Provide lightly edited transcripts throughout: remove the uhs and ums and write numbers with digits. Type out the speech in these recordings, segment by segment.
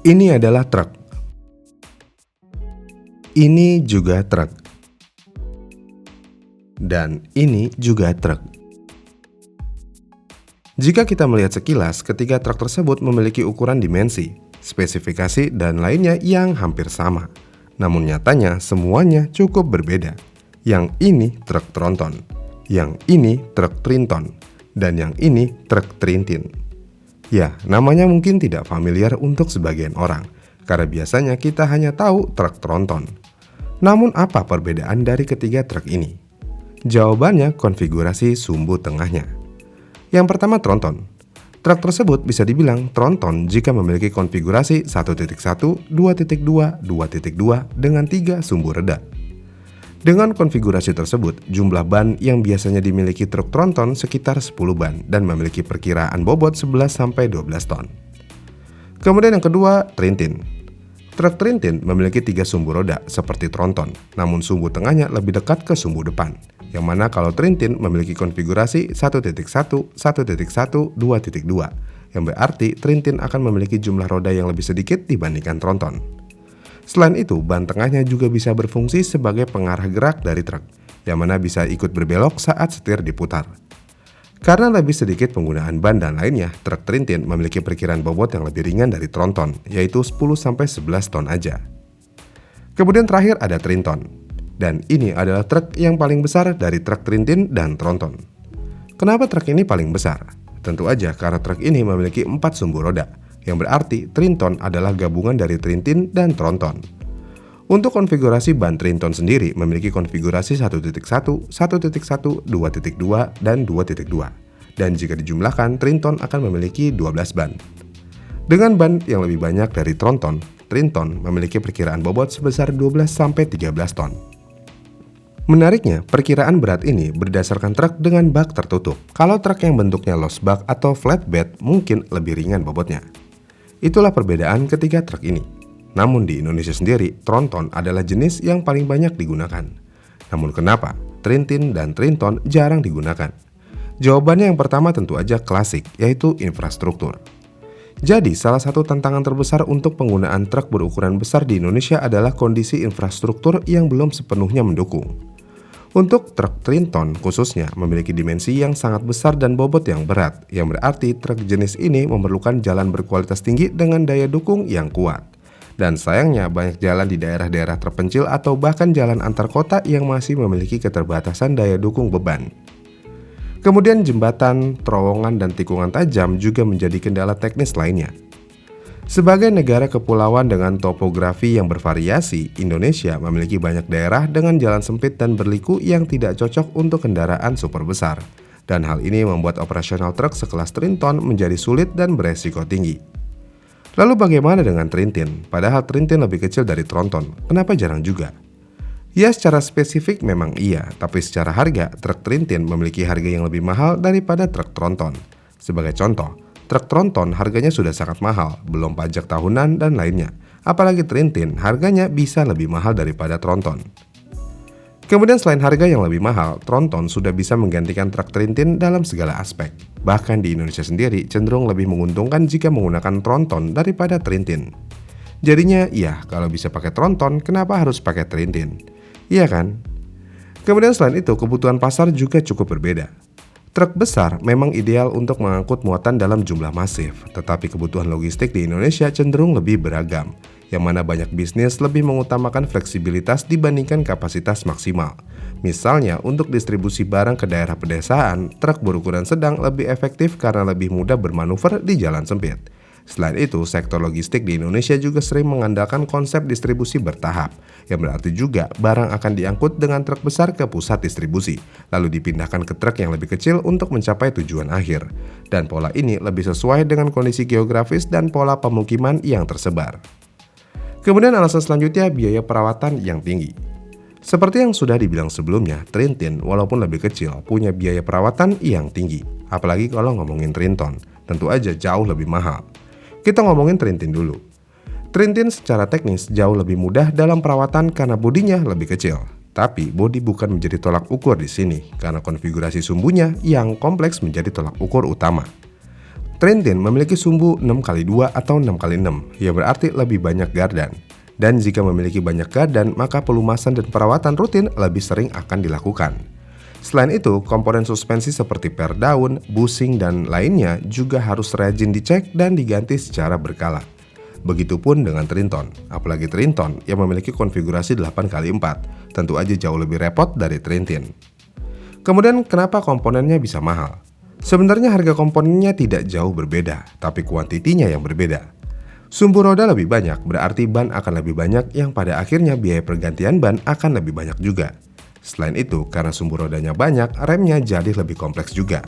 Ini adalah truk. Ini juga truk. Dan ini juga truk. Jika kita melihat sekilas, ketiga truk tersebut memiliki ukuran dimensi, spesifikasi, dan lainnya yang hampir sama. Namun nyatanya semuanya cukup berbeda. Yang ini truk tronton, yang ini truk trinton, dan yang ini truk trintin. Ya, namanya mungkin tidak familiar untuk sebagian orang, karena biasanya kita hanya tahu truk tronton. Namun apa perbedaan dari ketiga truk ini? Jawabannya konfigurasi sumbu tengahnya. Yang pertama tronton. Truk tersebut bisa dibilang tronton jika memiliki konfigurasi 1.1, 2.2, 2.2 dengan 3 sumbu reda. Dengan konfigurasi tersebut, jumlah ban yang biasanya dimiliki truk tronton sekitar 10 ban dan memiliki perkiraan bobot 11-12 ton. Kemudian yang kedua, trintin. Truk trintin memiliki 3 sumbu roda seperti tronton, namun sumbu tengahnya lebih dekat ke sumbu depan, yang mana kalau trintin memiliki konfigurasi 1.1, 1.1, 2.2, yang berarti trintin akan memiliki jumlah roda yang lebih sedikit dibandingkan tronton. Selain itu, ban tengahnya juga bisa berfungsi sebagai pengarah gerak dari truk, yang mana bisa ikut berbelok saat setir diputar. Karena lebih sedikit penggunaan ban dan lainnya, truk trintin memiliki perkiraan bobot yang lebih ringan dari tronton, yaitu 10-11 ton aja. Kemudian terakhir ada trinton, dan ini adalah truk yang paling besar dari truk trintin dan tronton. Kenapa truk ini paling besar? Tentu aja karena truk ini memiliki 4 sumbu roda, yang berarti trinton adalah gabungan dari trintin dan tronton. Untuk konfigurasi ban trinton sendiri memiliki konfigurasi 1.1, 1.1, 2.2, dan 2.2. Dan jika dijumlahkan, trinton akan memiliki 12 ban. Dengan ban yang lebih banyak dari tronton memiliki perkiraan bobot sebesar 12-13 ton. Menariknya, perkiraan berat ini berdasarkan truk dengan bak tertutup. Kalau truk yang bentuknya lost bak atau flatbed mungkin lebih ringan bobotnya. Itulah perbedaan ketiga truk ini. Namun di Indonesia sendiri, tronton adalah jenis yang paling banyak digunakan. Namun kenapa trintin dan trinton jarang digunakan? Jawabannya yang pertama tentu aja klasik, yaitu infrastruktur. Jadi salah satu tantangan terbesar untuk penggunaan truk berukuran besar di Indonesia adalah kondisi infrastruktur yang belum sepenuhnya mendukung. Untuk truk trinton khususnya memiliki dimensi yang sangat besar dan bobot yang berat, yang berarti truk jenis ini memerlukan jalan berkualitas tinggi dengan daya dukung yang kuat. Dan sayangnya banyak jalan di daerah-daerah terpencil atau bahkan jalan antar kota yang masih memiliki keterbatasan daya dukung beban. Kemudian jembatan, terowongan, dan tikungan tajam juga menjadi kendala teknis lainnya. Sebagai negara kepulauan dengan topografi yang bervariasi, Indonesia memiliki banyak daerah dengan jalan sempit dan berliku yang tidak cocok untuk kendaraan super besar. Dan hal ini membuat operasional truk sekelas trinton menjadi sulit dan beresiko tinggi. Lalu bagaimana dengan trintin? Padahal trintin lebih kecil dari tronton, kenapa jarang juga? Ya secara spesifik memang iya, tapi secara harga, truk trintin memiliki harga yang lebih mahal daripada truk tronton. Sebagai contoh, truk tronton harganya sudah sangat mahal, belum pajak tahunan dan lainnya. Apalagi trintin harganya bisa lebih mahal daripada tronton. Kemudian selain harga yang lebih mahal, tronton sudah bisa menggantikan truk trintin dalam segala aspek. Bahkan di Indonesia sendiri cenderung lebih menguntungkan jika menggunakan tronton daripada trintin. Jadinya ya kalau bisa pakai tronton, kenapa harus pakai trintin? Iya kan? Kemudian selain itu kebutuhan pasar juga cukup berbeda. Truk besar memang ideal untuk mengangkut muatan dalam jumlah masif, tetapi kebutuhan logistik di Indonesia cenderung lebih beragam, yang mana banyak bisnis lebih mengutamakan fleksibilitas dibandingkan kapasitas maksimal. Misalnya, untuk distribusi barang ke daerah pedesaan, truk berukuran sedang lebih efektif karena lebih mudah bermanuver di jalan sempit. Selain itu, sektor logistik di Indonesia juga sering mengandalkan konsep distribusi bertahap, yang berarti juga barang akan diangkut dengan truk besar ke pusat distribusi, lalu dipindahkan ke truk yang lebih kecil untuk mencapai tujuan akhir. Dan pola ini lebih sesuai dengan kondisi geografis dan pola pemukiman yang tersebar. Kemudian alasan selanjutnya biaya perawatan yang tinggi. Seperti yang sudah dibilang sebelumnya, trintin walaupun lebih kecil punya biaya perawatan yang tinggi. Apalagi kalau ngomongin trinton, tentu aja jauh lebih mahal. Kita ngomongin trintin dulu. Trintin secara teknis jauh lebih mudah dalam perawatan karena bodinya lebih kecil. Tapi bodi bukan menjadi tolak ukur di sini karena konfigurasi sumbunya yang kompleks menjadi tolak ukur utama. Trintin memiliki sumbu 6x2 atau 6x6, yang berarti lebih banyak gardan. Dan jika memiliki banyak gardan, maka pelumasan dan perawatan rutin lebih sering akan dilakukan. Selain itu, komponen suspensi seperti per daun, busing, dan lainnya juga harus rajin dicek dan diganti secara berkala. Begitupun dengan Trinton, apalagi Trinton yang memiliki konfigurasi 8x4, tentu aja jauh lebih repot dari Trintin. Kemudian kenapa komponennya bisa mahal? Sebenarnya harga komponennya tidak jauh berbeda, tapi kuantitinya yang berbeda. Sumbu roda lebih banyak, berarti ban akan lebih banyak yang pada akhirnya biaya pergantian ban akan lebih banyak juga. Selain itu, karena sumbu rodanya banyak, remnya jadi lebih kompleks juga.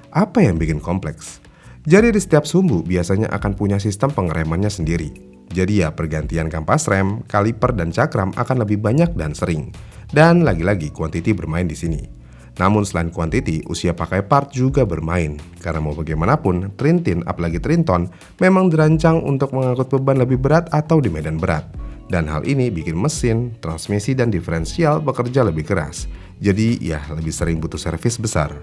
Apa yang bikin kompleks? Jadi di setiap sumbu biasanya akan punya sistem pengeremannya sendiri. Jadi ya pergantian kampas rem, kaliper, dan cakram akan lebih banyak dan sering. Dan lagi-lagi kuantiti bermain di sini. Namun selain kuantiti, usia pakai part juga bermain. Karena mau bagaimanapun, Trintin apalagi Trinton memang dirancang untuk mengangkut beban lebih berat atau di medan berat. Dan hal ini bikin mesin, transmisi, dan diferensial bekerja lebih keras. Jadi ya lebih sering butuh servis besar.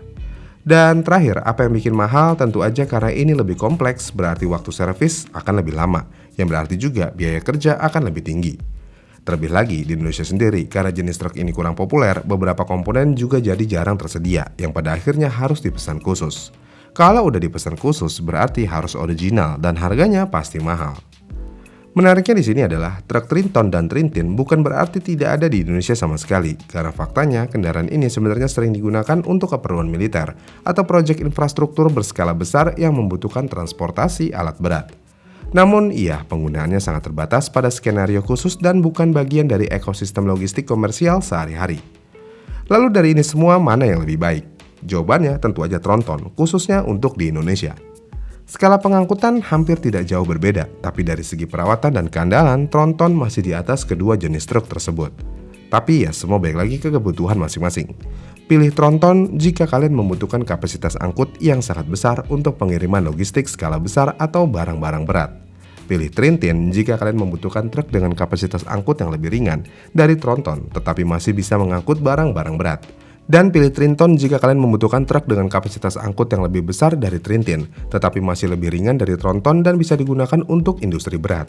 Dan terakhir, apa yang bikin mahal? Tentu aja karena ini lebih kompleks, berarti waktu servis akan lebih lama. Yang berarti juga biaya kerja akan lebih tinggi. Terlebih lagi di Indonesia sendiri, karena jenis truk ini kurang populer, beberapa komponen juga jadi jarang tersedia, yang pada akhirnya harus dipesan khusus. Kalau udah dipesan khusus, berarti harus original dan harganya pasti mahal. Menariknya di sini adalah truk Trinton dan Trintin bukan berarti tidak ada di Indonesia sama sekali, karena faktanya kendaraan ini sebenarnya sering digunakan untuk keperluan militer atau proyek infrastruktur berskala besar yang membutuhkan transportasi alat berat. Namun iya, penggunaannya sangat terbatas pada skenario khusus dan bukan bagian dari ekosistem logistik komersial sehari-hari. Lalu dari ini semua mana yang lebih baik? Jawabannya tentu aja Tronton, khususnya untuk di Indonesia. Skala pengangkutan hampir tidak jauh berbeda, tapi dari segi perawatan dan keandalan, Tronton masih di atas kedua jenis truk tersebut. Tapi ya semua balik lagi ke kebutuhan masing-masing. Pilih Tronton jika kalian membutuhkan kapasitas angkut yang sangat besar untuk pengiriman logistik skala besar atau barang-barang berat. Pilih Trintin jika kalian membutuhkan truk dengan kapasitas angkut yang lebih ringan dari Tronton tetapi masih bisa mengangkut barang-barang berat. Dan pilih Trinton jika kalian membutuhkan truk dengan kapasitas angkut yang lebih besar dari Trintin tetapi masih lebih ringan dari Tronton dan bisa digunakan untuk industri berat.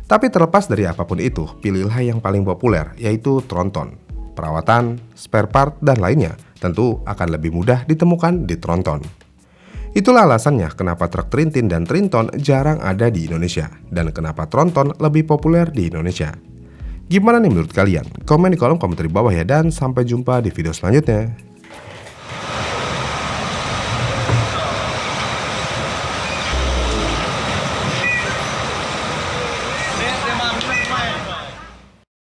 Tapi terlepas dari apapun itu, pilihlah yang paling populer, yaitu Tronton. Perawatan, spare part, dan lainnya tentu akan lebih mudah ditemukan di Tronton. Itulah alasannya kenapa truk Trintin dan Trinton jarang ada di Indonesia, dan kenapa Tronton lebih populer di Indonesia. Gimana nih menurut kalian? Komen di kolom komentar di bawah ya, dan sampai jumpa di video selanjutnya.